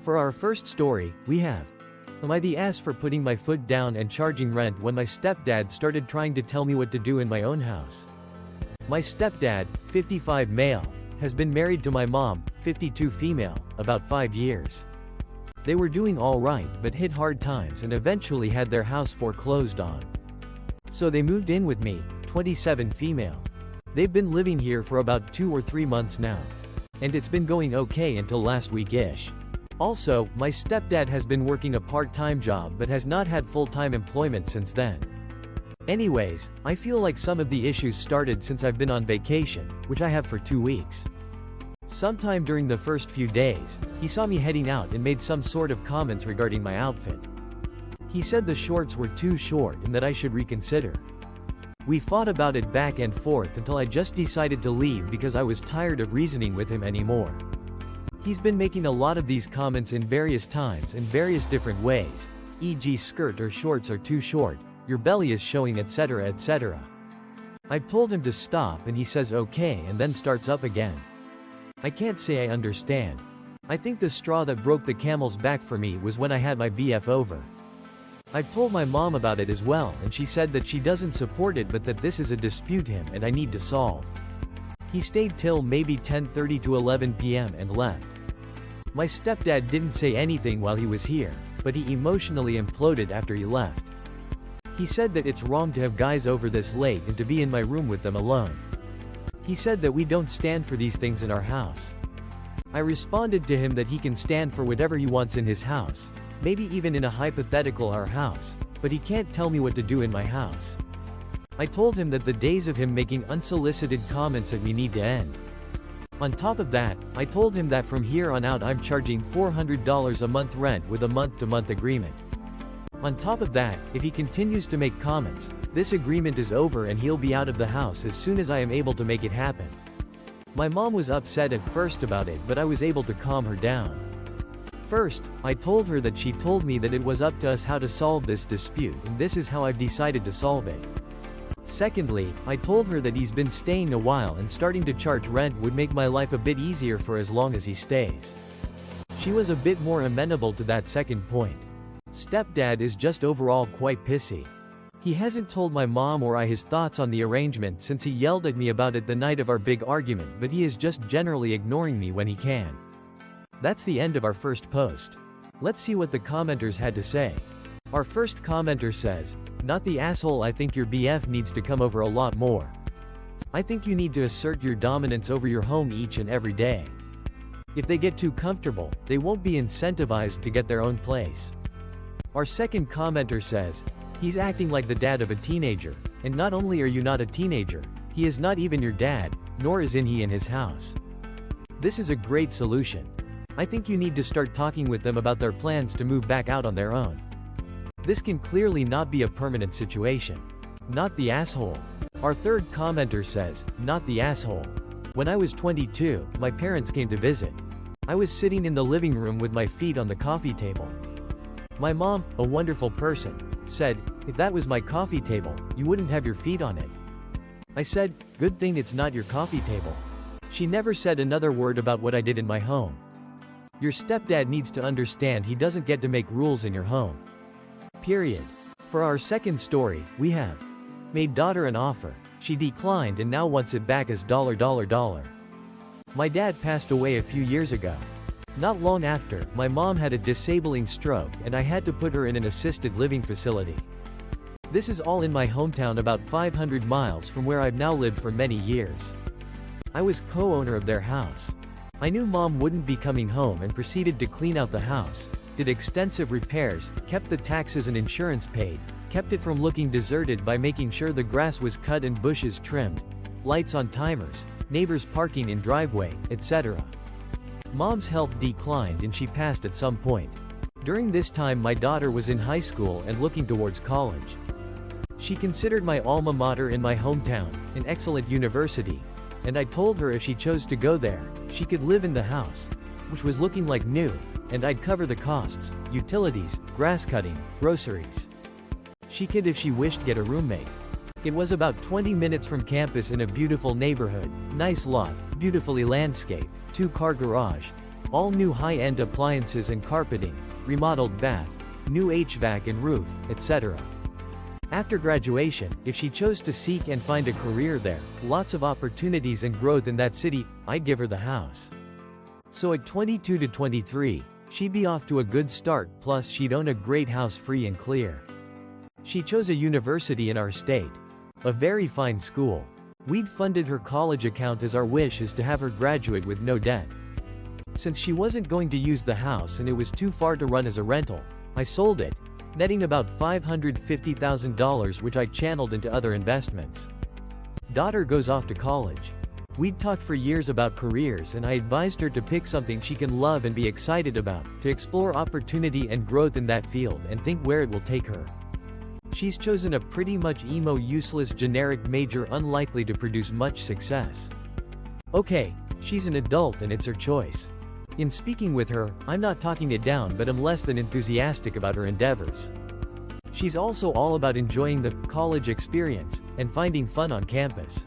For our first story, we have, am I the ass for putting my foot down and charging rent when my stepdad started trying to tell me what to do in my own house? My stepdad, 55 male, has been married to my mom, 52 female, about 5 years. They were doing all right but hit hard times and eventually had their house foreclosed on. So they moved in with me, 27 female. They've been living here for about 2 or 3 months now. And it's been going okay until last week-ish. Also, my stepdad has been working a part-time job but has not had full-time employment since then. Anyways, I feel like some of the issues started since I've been on vacation, which I have for 2 weeks. Sometime during the first few days, he saw me heading out and made some sort of comments regarding my outfit. He said the shorts were too short and that I should reconsider. We fought about it back and forth until I just decided to leave because I was tired of reasoning with him anymore. He's been making a lot of these comments in various times in various different ways, e.g. skirt or shorts are too short, your belly is showing, etc., etc. I've told him to stop and he says okay and then starts up again. I can't say I understand. I think the straw that broke the camel's back for me was when I had my BF over. I've told my mom about it as well and she said that she doesn't support it but that this is a dispute him and I need to solve. He stayed till maybe 10:30 to 11 p.m. and left. My stepdad didn't say anything while he was here, but he emotionally imploded after he left. He said that it's wrong to have guys over this late and to be in my room with them alone. He said that we don't stand for these things in our house. I responded to him that he can stand for whatever he wants in his house, maybe even in a hypothetical our house, but he can't tell me what to do in my house. I told him that the days of him making unsolicited comments at me need to end. On top of that, I told him that from here on out I'm charging $400 a month rent with a month-to-month agreement. On top of that, if he continues to make comments, this agreement is over and he'll be out of the house as soon as I am able to make it happen. My mom was upset at first about it but I was able to calm her down. First, I told her that she told me that it was up to us how to solve this dispute and this is how I've decided to solve it. Secondly, I told her that he's been staying a while and starting to charge rent would make my life a bit easier for as long as he stays. She was a bit more amenable to that second point. Stepdad is just overall quite pissy. He hasn't told my mom or I his thoughts on the arrangement since he yelled at me about it the night of our big argument, but he is just generally ignoring me when he can. That's the end of our first post. Let's see what the commenters had to say. Our first commenter says, "Not the asshole, I think your BF needs to come over a lot more. I think you need to assert your dominance over your home each and every day. If they get too comfortable, they won't be incentivized to get their own place." Our second commenter says, "He's acting like the dad of a teenager, and not only are you not a teenager, he is not even your dad, nor is he in his house. This is a great solution. I think you need to start talking with them about their plans to move back out on their own. This can clearly not be a permanent situation. Not the asshole." Our third commenter says, "Not the asshole. When I was 22, my parents came to visit. I was sitting in the living room with my feet on the coffee table. My mom, a wonderful person, said, 'If that was my coffee table, you wouldn't have your feet on it.' I said, 'Good thing it's not your coffee table.' She never said another word about what I did in my home. Your stepdad needs to understand he doesn't get to make rules in your home. Period." For our second story, we have, made daughter an offer. She declined and now wants it back as $. My dad passed away a few years ago. Not long after, my mom had a disabling stroke and I had to put her in an assisted living facility. This is all in my hometown about 500 miles from where I've now lived for many years. I was co-owner of their house. I knew mom wouldn't be coming home and proceeded to clean out the house, did extensive repairs, kept the taxes and insurance paid, kept it from looking deserted by making sure the grass was cut and bushes trimmed, lights on timers, neighbors parking in driveway, etc. Mom's health declined and she passed at some point. During this time my daughter was in high school and looking towards college. She considered my alma mater in my hometown, an excellent university, and I told her if she chose to go there, she could live in the house, which was looking like new, and I'd cover the costs, utilities, grass cutting, groceries. She could if she wished get a roommate. It was about 20 minutes from campus in a beautiful neighborhood, nice lot, beautifully landscaped, 2-car garage, All new high-end appliances and carpeting, remodeled bath, new HVAC and roof, etc. After graduation, if she chose to seek and find a career there, lots of opportunities and growth in that city, I'd give her the house. So at 22 to 23, she'd be off to a good start, plus she'd own a great house free and clear. She chose a university in our state. A very fine school. We'd funded her college account as our wish is to have her graduate with no debt. Since she wasn't going to use the house and it was too far to run as a rental, I sold it, netting about $550,000 which I channeled into other investments. Daughter goes off to college. We'd talked for years about careers and I advised her to pick something she can love and be excited about, to explore opportunity and growth in that field and think where it will take her. She's chosen a pretty much emo useless generic major unlikely to produce much success. Okay, she's an adult and it's her choice. In speaking with her, I'm not talking it down but am less than enthusiastic about her endeavors. She's also all about enjoying the college experience and finding fun on campus.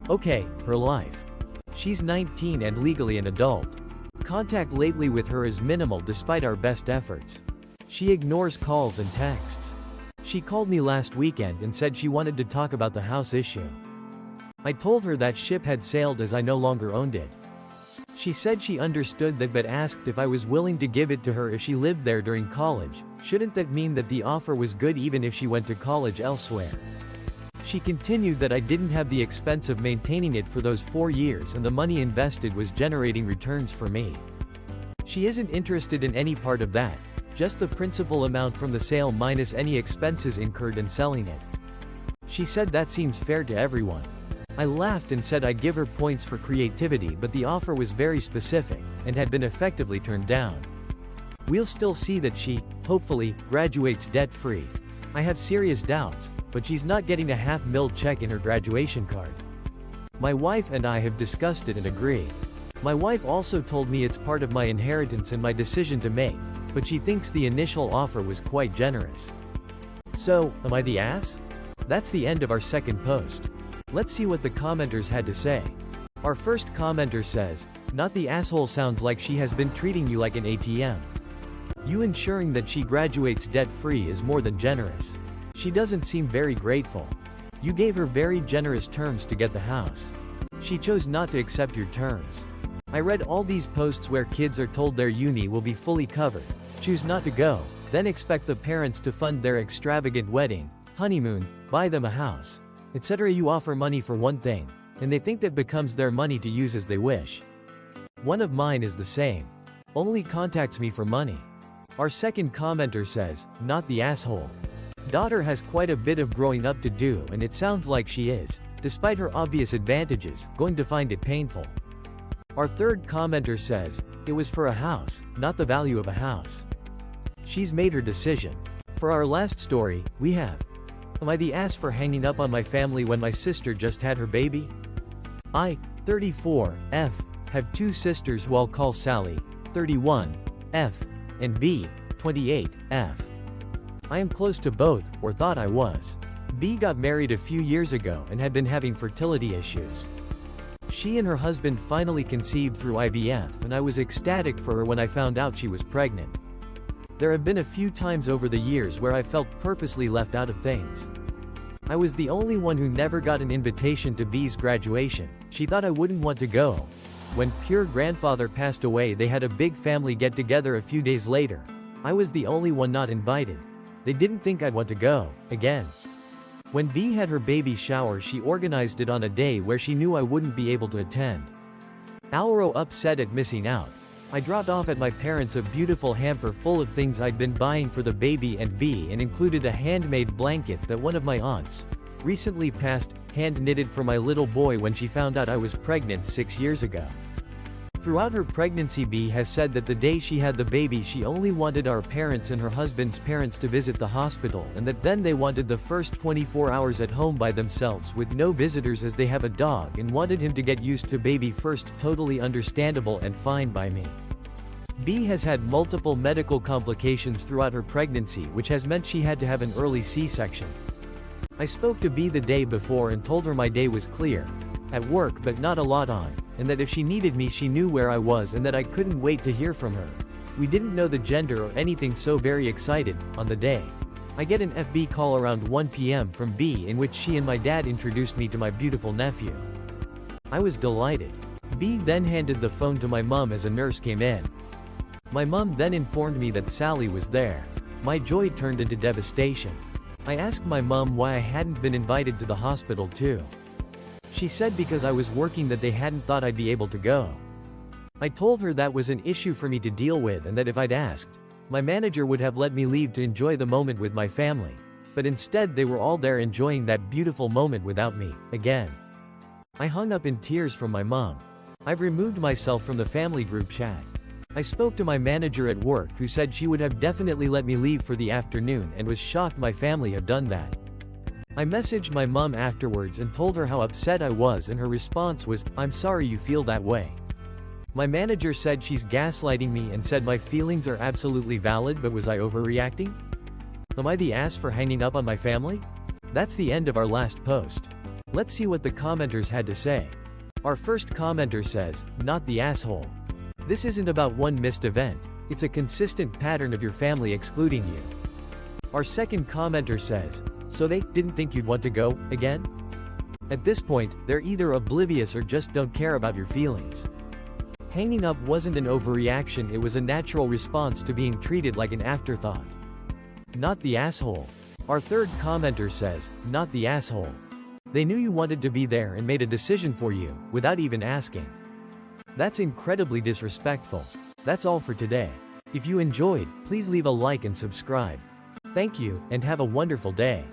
Okay, her life. She's 19 and legally an adult. Contact lately with her is minimal despite our best efforts. She ignores calls and texts. She called me last weekend and said she wanted to talk about the house issue. I told her that ship had sailed as I no longer owned it. She said she understood that but asked if I was willing to give it to her if she lived there during college. Shouldn't that mean that the offer was good even if she went to college elsewhere? She continued that I didn't have the expense of maintaining it for those 4 years and the money invested was generating returns for me. She isn't interested in any part of that, just the principal amount from the sale minus any expenses incurred in selling it. She said that seems fair to everyone. I laughed and said I'd give her points for creativity but the offer was very specific, and had been effectively turned down. We'll still see that she, hopefully, graduates debt-free. I have serious doubts, but she's not getting a $500,000 check in her graduation card. My wife and I have discussed it and agree. My wife also told me it's part of my inheritance and my decision to make, but she thinks the initial offer was quite generous. So, am I the ass? That's the end of our second post. Let's see what the commenters had to say. Our first commenter says, "Not the asshole sounds like she has been treating you like an ATM. You ensuring that she graduates debt-free is more than generous. She doesn't seem very grateful. You gave her very generous terms to get the house. She chose not to accept your terms. I read all these posts where kids are told their uni will be fully covered, choose not to go, then expect the parents to fund their extravagant wedding, honeymoon, buy them a house, etc. You offer money for one thing, and they think that becomes their money to use as they wish. One of mine is the same. Only contacts me for money." Our second commenter says, "Not the asshole. Daughter has quite a bit of growing up to do and it sounds like she is, despite her obvious advantages, going to find it painful." Our third commenter says, "It was for a house, not the value of a house. She's made her decision." For our last story, we have, "Am I the ass for hanging up on my family when my sister just had her baby? I, 34, F, have 2 sisters who I'll call Sally, 31, F, and B, 28, F. I am close to both, or thought I was. B got married a few years ago and had been having fertility issues. She and her husband finally conceived through IVF and I was ecstatic for her when I found out she was pregnant. There have been a few times over the years where I felt purposely left out of things. I was the only one who never got an invitation to B's graduation. She thought I wouldn't want to go. When Pure grandfather passed away, they had a big family get-together a few days later. I was the only one not invited. They didn't think I'd want to go, again. When B had her baby shower, she organized it on a day where she knew I wouldn't be able to attend. Alro upset at missing out. I dropped off at my parents a beautiful hamper full of things I'd been buying for the baby and B, and included a handmade blanket that one of my aunts, recently passed, hand-knitted for my little boy when she found out I was pregnant 6 years ago. Throughout her pregnancy, B has said that the day she had the baby she only wanted our parents and her husband's parents to visit the hospital, and that then they wanted the first 24 hours at home by themselves with no visitors as they have a dog and wanted him to get used to baby first. Totally understandable and fine by me. B has had multiple medical complications throughout her pregnancy, which has meant she had to have an early C-section. I spoke to B the day before and told her my day was clear, at work but not a lot on, and that if she needed me she knew where I was and that I couldn't wait to hear from her. We didn't know the gender or anything, so very excited. On the day, I get an FB call around 1 p.m. from B in which she and my dad introduced me to my beautiful nephew. I was delighted. B then handed the phone to my mom as a nurse came in. My mom then informed me that Sally was there. My joy turned into devastation. I asked my mom why I hadn't been invited to the hospital too. She said because I was working that they hadn't thought I'd be able to go. I told her that was an issue for me to deal with and that if I'd asked, my manager would have let me leave to enjoy the moment with my family. But instead they were all there enjoying that beautiful moment without me, again. I hung up in tears from my mom. I've removed myself from the family group chat. I spoke to my manager at work who said she would have definitely let me leave for the afternoon and was shocked my family have done that. I messaged my mom afterwards and told her how upset I was, and her response was, "I'm sorry you feel that way." My manager said she's gaslighting me and said my feelings are absolutely valid, but was I overreacting? Am I the ass for hanging up on my family? That's the end of our last post. Let's see what the commenters had to say. Our first commenter says, "Not the asshole. This isn't about one missed event, it's a consistent pattern of your family excluding you." Our second commenter says, "So they didn't think you'd want to go again?" At this point, they're either oblivious or just don't care about your feelings. Hanging up wasn't an overreaction, it was a natural response to being treated like an afterthought. Not the asshole. Our third commenter says, "Not the asshole. They knew you wanted to be there and made a decision for you, without even asking. That's incredibly disrespectful." That's all for today. If you enjoyed, please leave a like and subscribe. Thank you, and have a wonderful day.